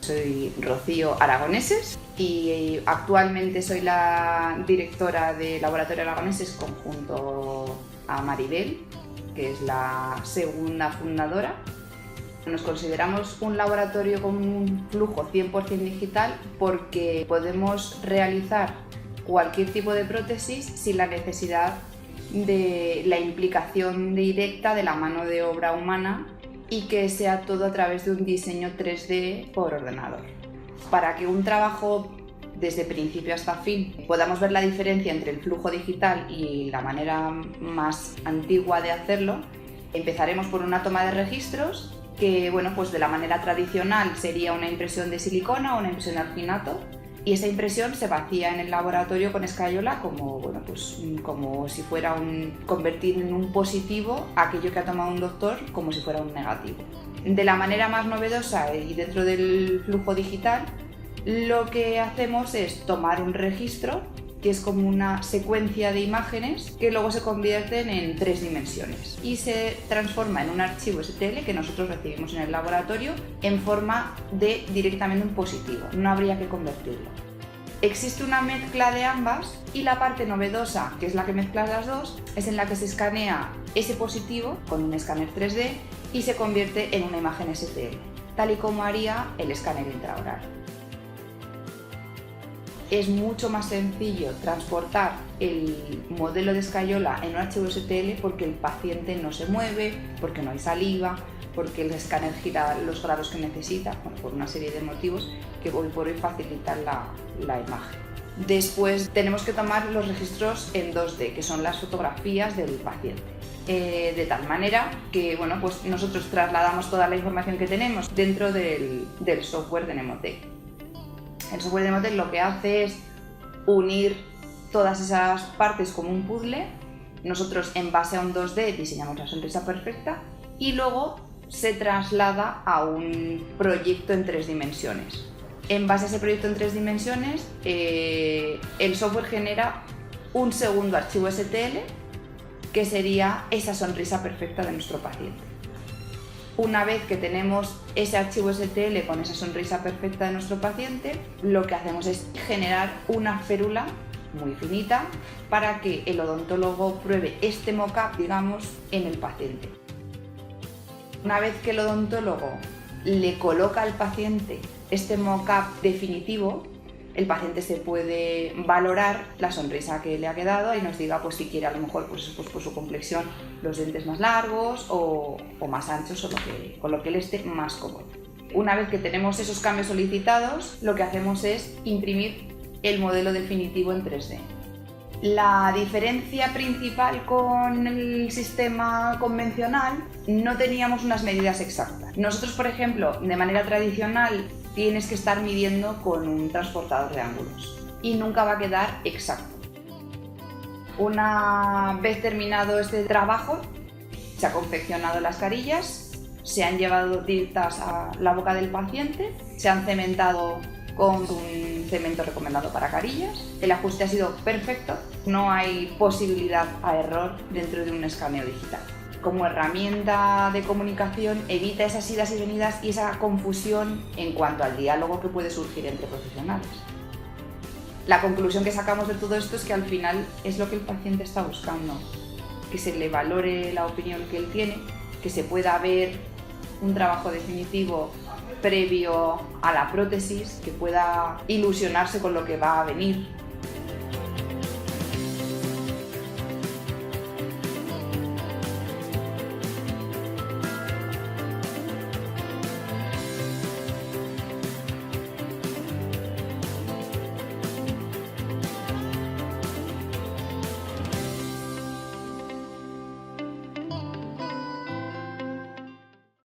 Soy Rocío Aragoneses y actualmente soy la directora de Laboratorio Aragoneses junto a Maribel, que es la segunda fundadora. Nos consideramos un laboratorio con un flujo 100% digital porque podemos realizar cualquier tipo de prótesis sin la necesidad de la implicación directa de la mano de obra humana y que sea todo a través de un diseño 3D por ordenador. Para que un trabajo desde principio hasta fin podamos ver la diferencia entre el flujo digital y la manera más antigua de hacerlo, empezaremos por una toma de registros que, pues de la manera tradicional sería una impresión de silicona o una impresión de alginato, y esa impresión se vacía en el laboratorio con escayola como si fuera convertir en un positivo aquello que ha tomado un doctor como si fuera un negativo. De la manera más novedosa y dentro del flujo digital, lo que hacemos es tomar un registro que es como una secuencia de imágenes que luego se convierten en 3 dimensiones y se transforma en un archivo STL que nosotros recibimos en el laboratorio en forma de directamente un positivo, no habría que convertirlo. Existe una mezcla de ambas y la parte novedosa, que es la que mezcla las dos, es en la que se escanea ese positivo con un escáner 3D y se convierte en una imagen STL, tal y como haría el escáner intraoral. Es mucho más sencillo transportar el modelo de escayola en un archivo STL porque el paciente no se mueve, porque no hay saliva, porque el escáner gira los grados que necesita, por una serie de motivos que hoy por hoy facilitan la imagen. Después tenemos que tomar los registros en 2D, que son las fotografías del paciente. De tal manera que nosotros trasladamos toda la información que tenemos dentro del software de Nemotec. El software de Nemotec lo que hace es unir todas esas partes como un puzzle. Nosotros, en base a un 2D, diseñamos la sonrisa perfecta y luego se traslada a un proyecto en 3 dimensiones. En base a ese proyecto en 3 dimensiones, el software genera un segundo archivo STL que sería esa sonrisa perfecta de nuestro paciente. Una vez que tenemos ese archivo STL con esa sonrisa perfecta de nuestro paciente, lo que hacemos es generar una férula muy finita para que el odontólogo pruebe este mock-up, en el paciente. Una vez que el odontólogo le coloca al paciente este mock-up definitivo, el paciente se puede valorar la sonrisa que le ha quedado y nos diga si quiere a lo mejor por su complexión los dientes más largos o más anchos o con lo que él esté más cómodo. Una vez que tenemos esos cambios solicitados, lo que hacemos es imprimir el modelo definitivo en 3D. La diferencia principal con el sistema convencional, no teníamos unas medidas exactas. Nosotros, por ejemplo, de manera tradicional, tienes que estar midiendo con un transportador de ángulos y nunca va a quedar exacto. Una vez terminado este trabajo, se han confeccionado las carillas, se han llevado directas a la boca del paciente, se han cementado con un cemento recomendado para carillas. El ajuste ha sido perfecto, no hay posibilidad a error dentro de un escaneo digital. Como herramienta de comunicación evita esas idas y venidas y esa confusión en cuanto al diálogo que puede surgir entre profesionales. La conclusión que sacamos de todo esto es que al final es lo que el paciente está buscando, que se le valore la opinión que él tiene, que se pueda ver un trabajo definitivo previo a la prótesis, que pueda ilusionarse con lo que va a venir.